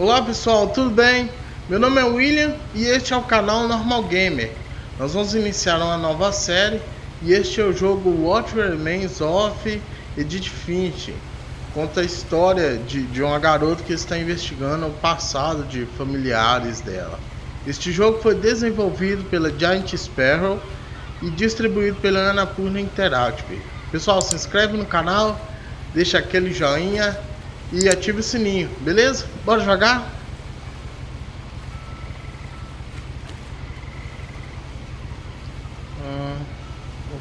Olá pessoal, tudo bem? Meu nome é William e este é o canal Normal Gamer. Nós vamos iniciar uma nova série e este é o jogo What Remains of Edith Finch. Conta a história de uma garota que está investigando o passado de familiares dela. Este jogo foi desenvolvido pela Giant Sparrow e distribuído pela Annapurna Interactive. Pessoal, se inscreve no canal, deixa aquele joinha e ativa o sininho, beleza? Bora jogar?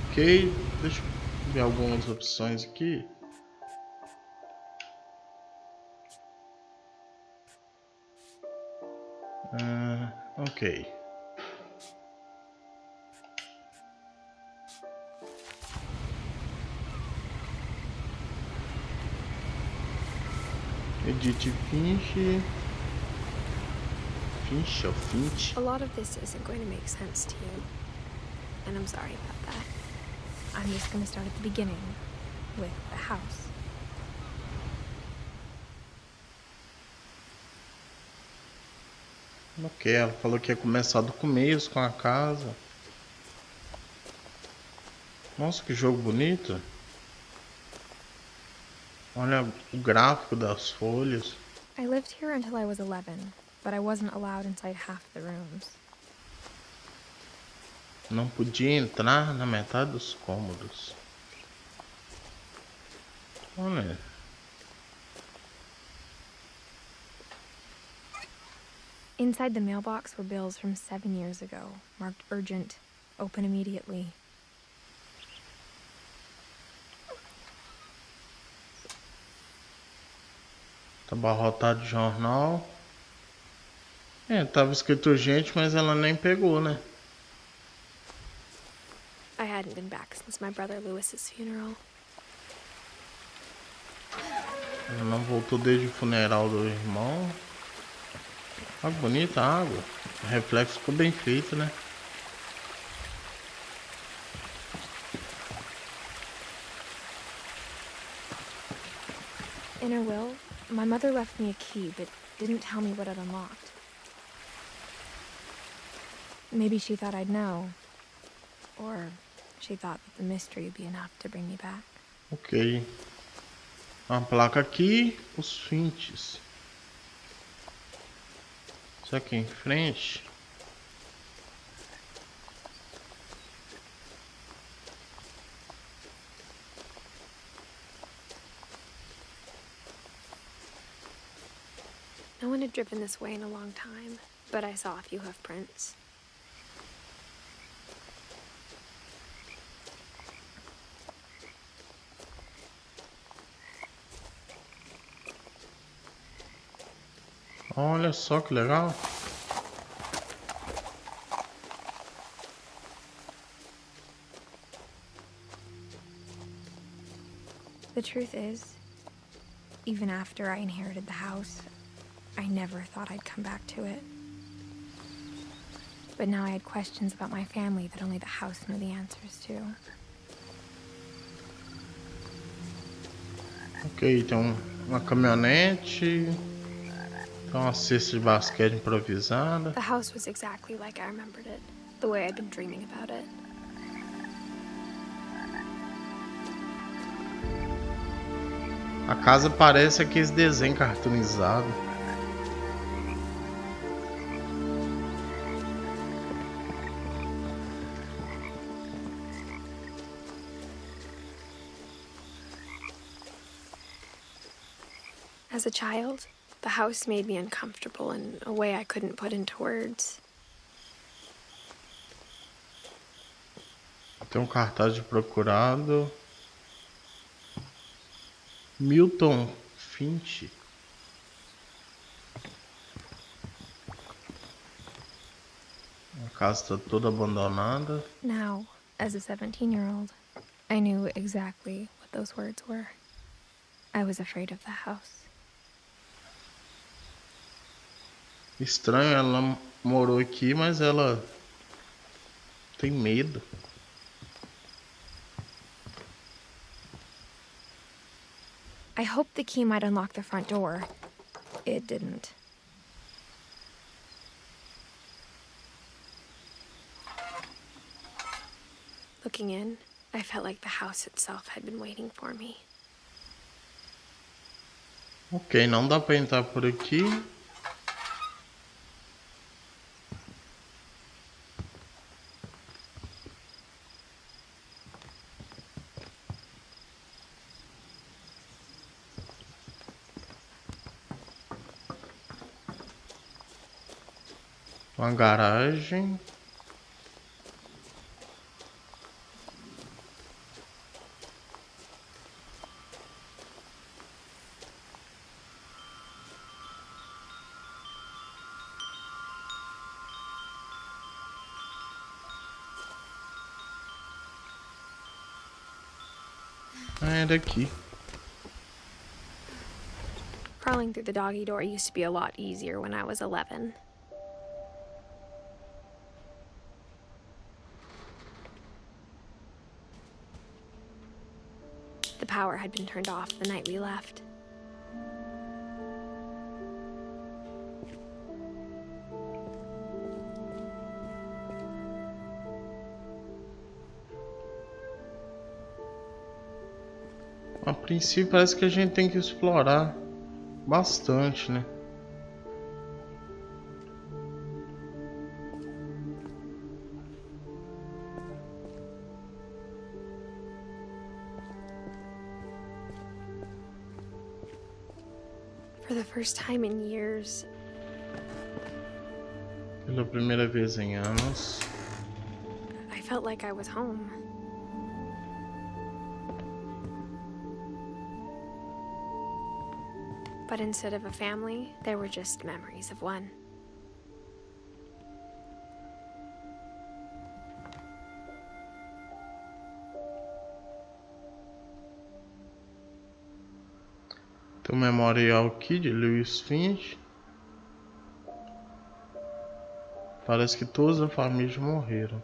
Ok, deixa eu ver algumas opções aqui. Ok. Edith Finch. Finch ou Finch? A lot of this isn't going to make sense to you, and I'm sorry about that. I'm just going to start at the beginning, with the house. Ok, ela falou que ia começar do começo com a casa. Nossa, que jogo bonito. Olha o gráfico das folhas. I lived here until I was 11, but I wasn't allowed inside half the rooms. Não podia entrar na metade dos cômodos. Olha. Inside the mailbox were bills from 7 years ago, marked urgent, open immediately. Tá abarrotado de jornal. Tava escrito urgente, mas ela nem pegou, né? I hadn't been back since my brother Lewis's funeral. Ela não voltou desde o funeral do irmão. Olha que bonita a água. O reflexo ficou bem feito, né? In her will, my mother left me a key, but didn't tell me what it unlocked. Maybe she thought I'd know. Or she thought that the mystery would be enough to bring me back. Ok. Uma placa aqui, os Finches. Isso aqui em frente. No one had driven this way in a long time, but I saw a few hoof prints. Olha só que legal. The truth is, even after I inherited the house, I never thought I'd come back to it. But now I had questions about my family that only the house knew the answers to. Ok, tem uma caminhonete. Tem uma cesta de basquete improvisada. The house was exactly like I remembered it, the way I'd been dreaming about it. A casa parece aqueles desenhos cartoonizados. As a child, the house made me uncomfortable in a way I couldn't put into words. Tem um cartaz de procurado. Milton Finch. A casa está toda abandonada. Now, as a 17-year-old, I knew exactly what those words were. I was afraid of the house. Estranho, ela morou aqui, mas ela tem medo. I hoped the key might unlock the front door. It didn't. Looking in, I felt like the house itself had been waiting for me. Ok, não dá pra entrar por aqui. Uma garagem. É daqui. Crawling through the doggy door used to be a lot easier when I was 11. The power had been turned off the night we left. A princípio parece que a gente tem que explorar bastante, né? For the first time in years, Pela primeira vez em anos. I felt like I was home. But instead of a family, there were just memories of one. Tem um memorial aqui de Lewis Finch. Parece que todos da família morreram.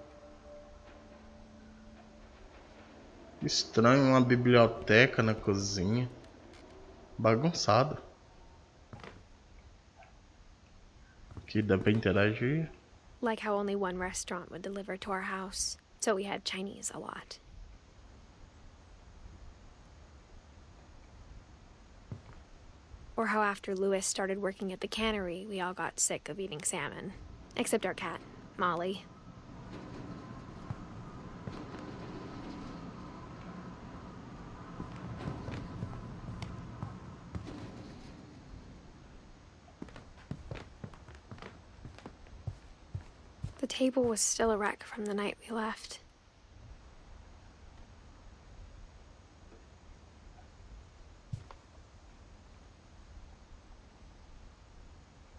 Estranho, uma biblioteca na cozinha. Bagunçado. Aqui dá pra interagir. Like how only one restaurant would deliver to our house, so we had Chinese a lot. Or how after Louis started working at the cannery, we all got sick of eating salmon. Except our cat, Molly. The table was still a wreck from the night we left.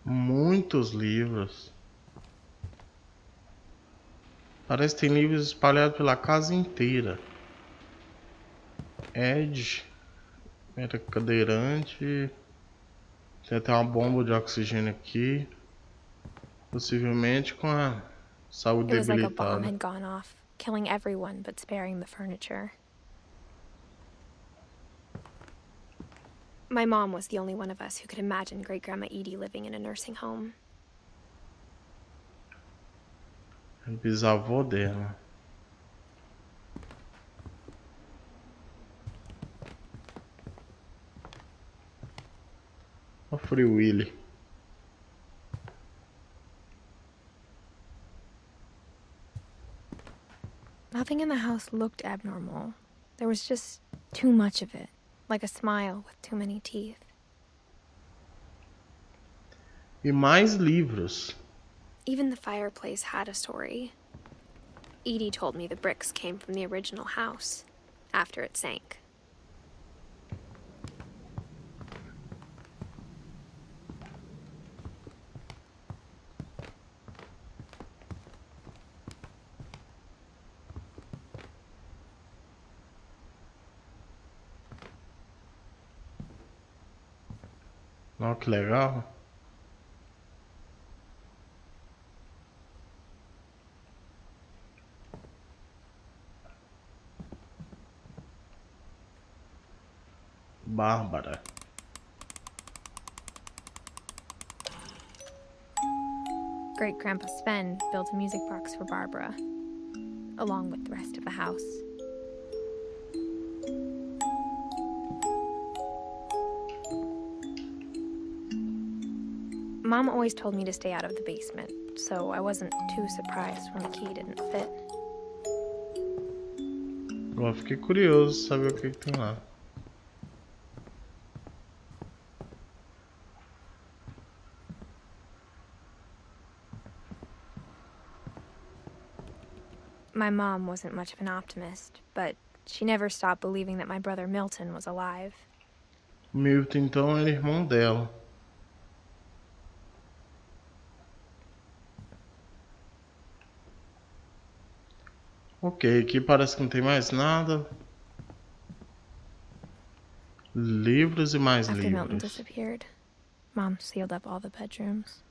Muitos livros. Parece que tem livros espalhados pela casa inteira. Ed era cadeirante. Tem até uma bomba de oxigênio aqui. Possivelmente com a saúde It was like a bomb debilitada. had gone off, killing everyone but sparing the furniture. My mom was the only one of us who could imagine Great-Grandma Edie living in a nursing home. O bisavô dela. O Free Willy. Nothing in the house looked abnormal. There was just too much of it, like a smile with too many teeth. E mais livros. Even the fireplace had a story. Edie told me the bricks came from the original house, after it sank. Olha que legal. Bárbara. Great-Grandpa Sven built a music box for Barbara. along with the rest of the house. Mom always told me to stay out of the basement, so I wasn't too surprised when the key didn't fit. Eu fiquei curioso de saber o que tem lá. My mom wasn't much of an optimist, but she never stopped believing that my brother Milton was alive. Milton, então, era irmão dela. Ok, aqui parece que não tem mais nada. Livros e mais After Milton livros. disappeared, Mom sealed up all the bedrooms.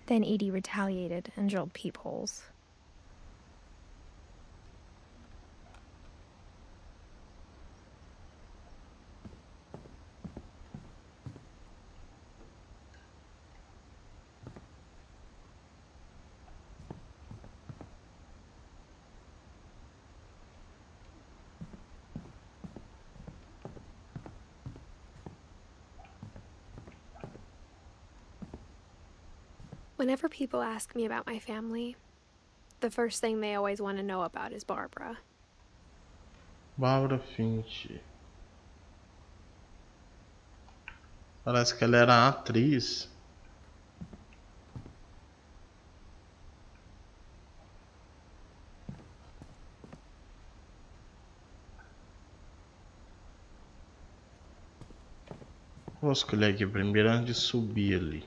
Then Edie retaliated and drilled peepholes. Whenever people ask me about my family, the first thing they always want to know about is Barbara. Barbara Finch. Parece que ela era atriz. Vou escolher aqui primeiro antes de subir ali.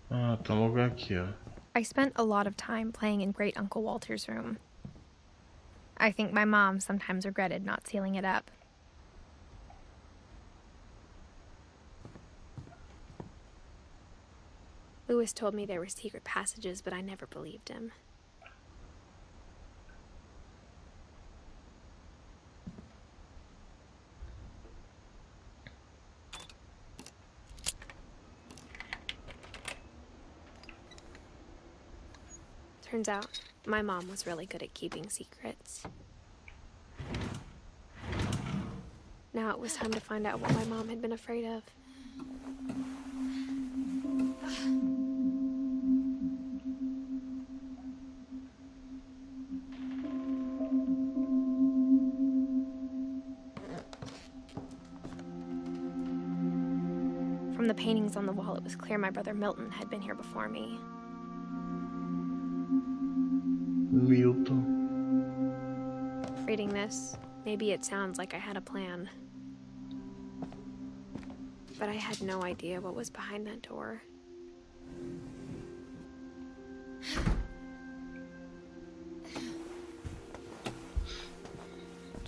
Ah, tá logo aqui, ó. I spent a lot of time playing in Great Uncle Walter's room. I think my mom sometimes regretted not sealing it up. Lewis told me there were secret passages, but I never believed him. Turns out, my mom was really good at keeping secrets. Now it was time to find out what my mom had been afraid of. From the paintings on the wall, it was clear my brother Milton had been here before me. Milton. Reading this, maybe it sounds like I had a plan. But I had no idea what was behind that door.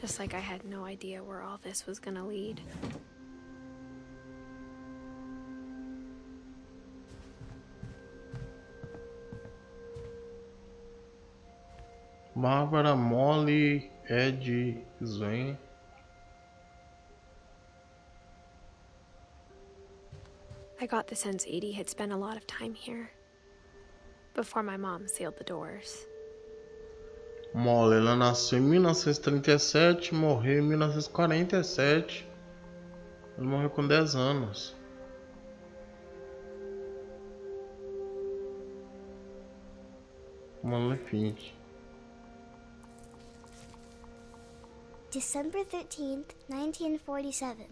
Just like I had no idea where all this was gonna lead. Bárbara, Molly, Ed, Sven. I got the sense Edie had spent a lot of time here, before my mom sealed the doors. Molly, ela nasceu em 1937, morreu em 1947. Ela morreu com 10 anos. Molly Finch. December 13th, 1947.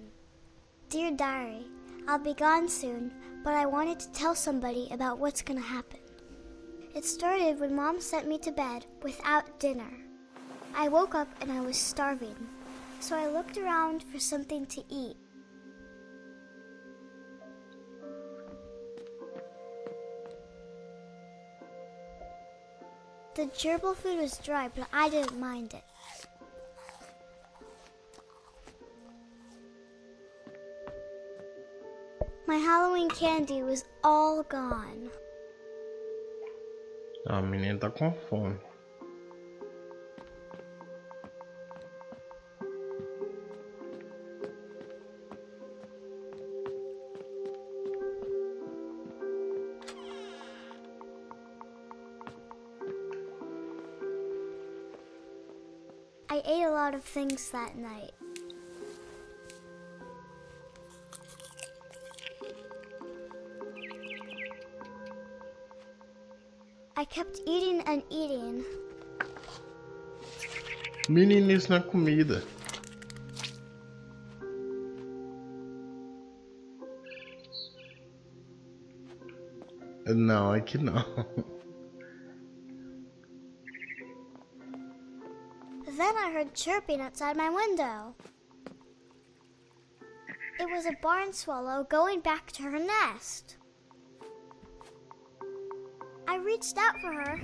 Dear Diary, I'll be gone soon, but I wanted to tell somebody about what's gonna happen. It started when Mom sent me to bed without dinner. I woke up and I was starving, so I looked around for something to eat. The gerbil food was dry, but I didn't mind it. My My Halloween candy was all gone. A menina tá com fome. I ate a lot of things that night. I kept eating and eating. Meninice na comida. Não, aqui não. Then I heard chirping outside my window. It was a barn swallow going back to her nest. I reached out for her.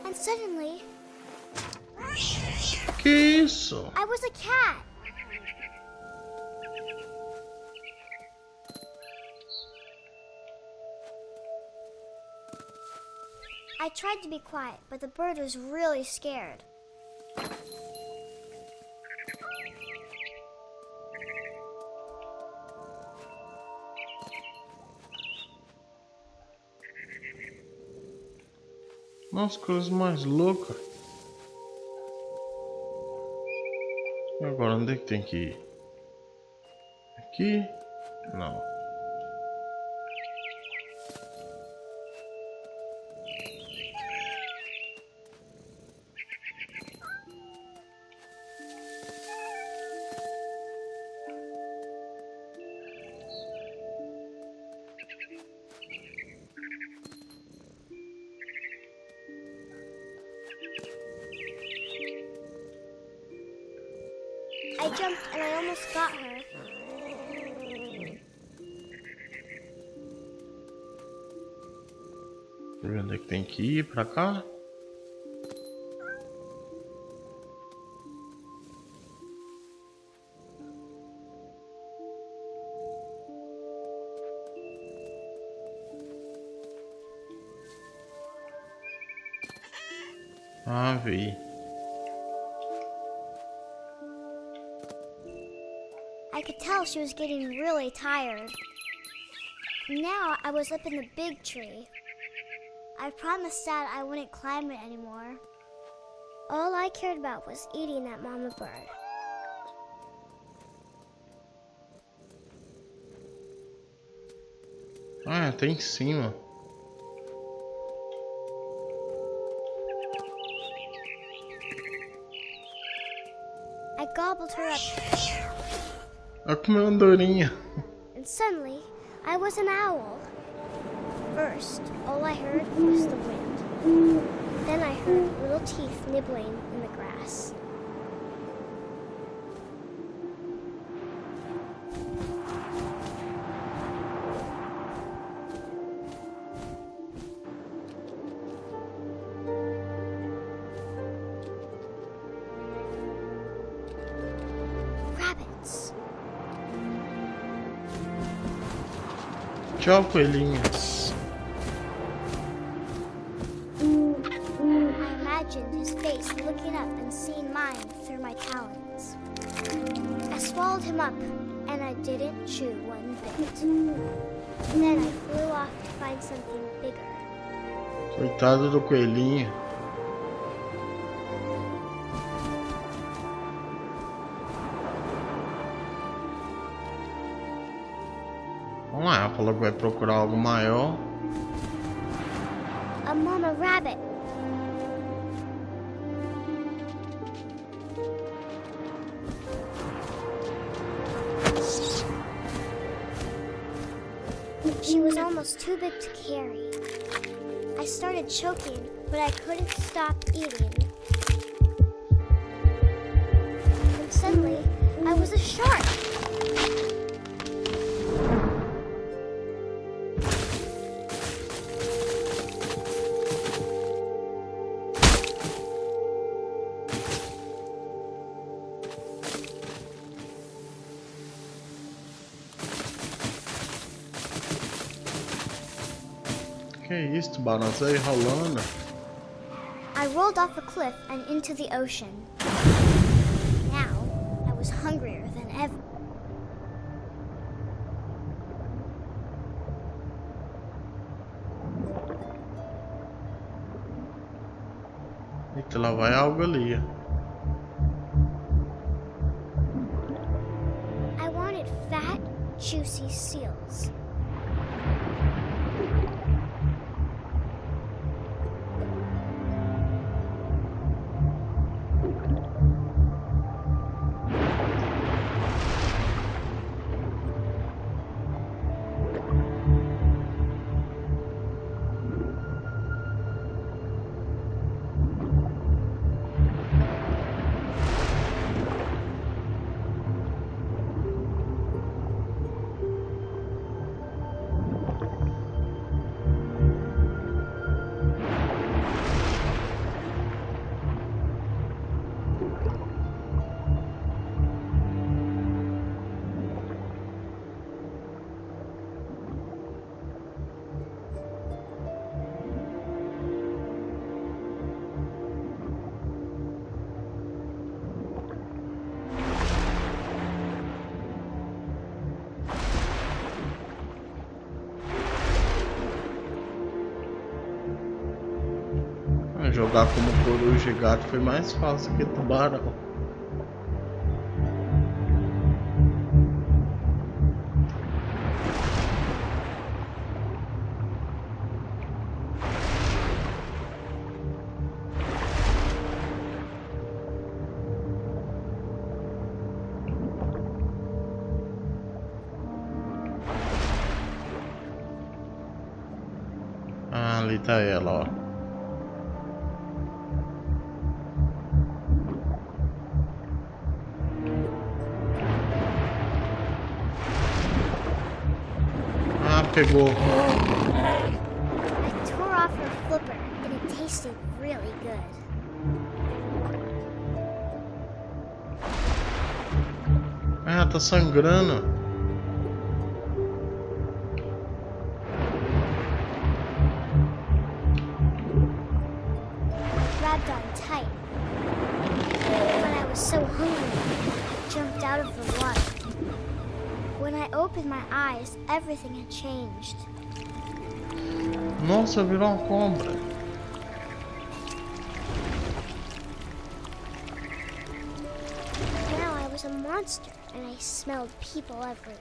And suddenly, Que isso? I was a cat. I tried to be quiet, but the bird was really scared. Nossa, coisa mais louca. E agora onde é que tem que ir? Aqui? Não. I jumped and I almost got her. Onde é que tem que ir? Pra cá? Ah, vi. I could tell she was getting really tired. Now I was up in the big tree. I promised Dad I wouldn't climb it anymore. All I cared about was eating that mama bird. Ah, tá em cima. I gobbled her up, Olha como é uma andorinha. and suddenly I was an owl. First, all I heard was the wind. Then I heard little teeth nibbling in the grass. Rabbits. Tchau, coelhinha. I imagined his face looking up and seeing mine through my talons. I swallowed him up, and I didn't chew one bit. Then I flew off to find something bigger. Coitado do coelhinho. Vamos lá, ela falou que vai procurar algo maior. A mama rabbit. She was almost too big to carry. I started choking, but I couldn't stop eating. And suddenly, I was a shark. Que isso, tubarões aí rolando. I rolled off a cliff and into the ocean. Now, I was hungrier than ever. Eita, lá vai algo ali. I wanted fat, juicy seals. Jogar como coruja e gato foi mais fácil que tubarão. Ah, ali tá ela, ó. Pegou. I tore off her flipper and it tasted really good. Ah, tá sangrando. Grabbed on tight. But I was so hungry, I jumped out of the water. When I opened my eyes, everything had changed. Nossa, virou uma cobra. Now I was a monster and I smelled people everywhere.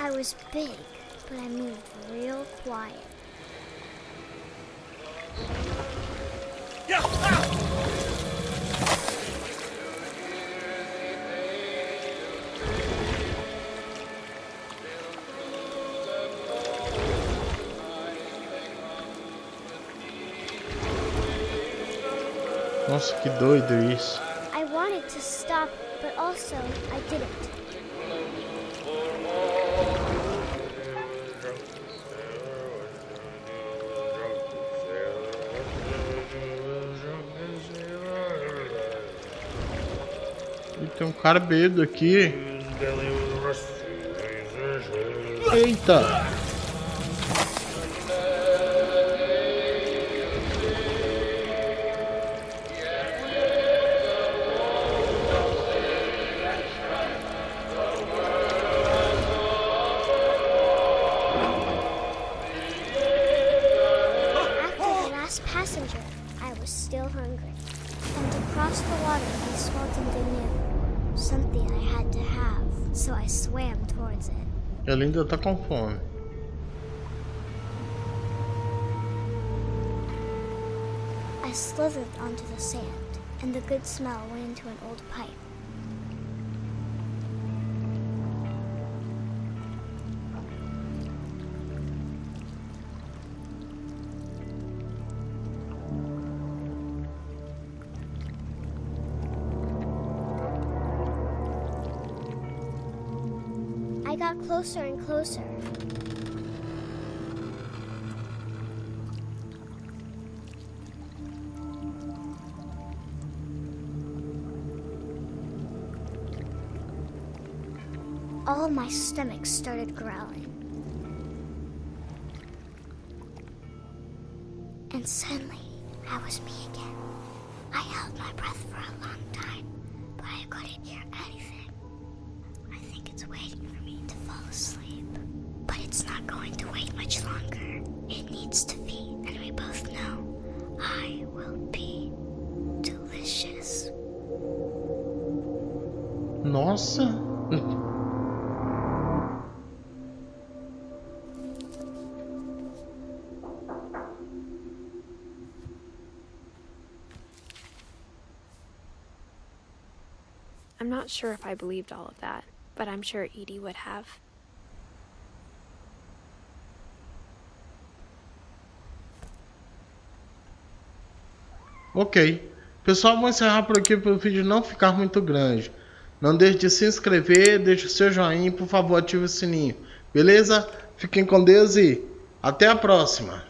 I was big, but I moved real quiet. Nossa, que doido isso. I wanted to stop, but also I didn't. E tem um cara bêbado aqui. Eita! Passenger, I was still hungry. And across the water, I smelled something new. Something I had to have, so I swam towards it. Ela ainda tá com fome. I slithered onto the sand, and the good smell went into an old pipe. I got closer and closer. All of my stomach started growling. And suddenly, I was me again. I held my breath for a long time, but I couldn't hear anything. I think it's waiting for me to fall asleep. But it's not going to wait much longer. It needs to feed, and we both know I will be delicious. Nossa! I'm not sure if I believed all of that, but I'm sure Edie would have. Ok. Pessoal, vou encerrar por aqui para o vídeo não ficar muito grande. Não deixe de se inscrever, deixe o seu joinha e por favor ative o sininho. Beleza? Fiquem com Deus e até a próxima.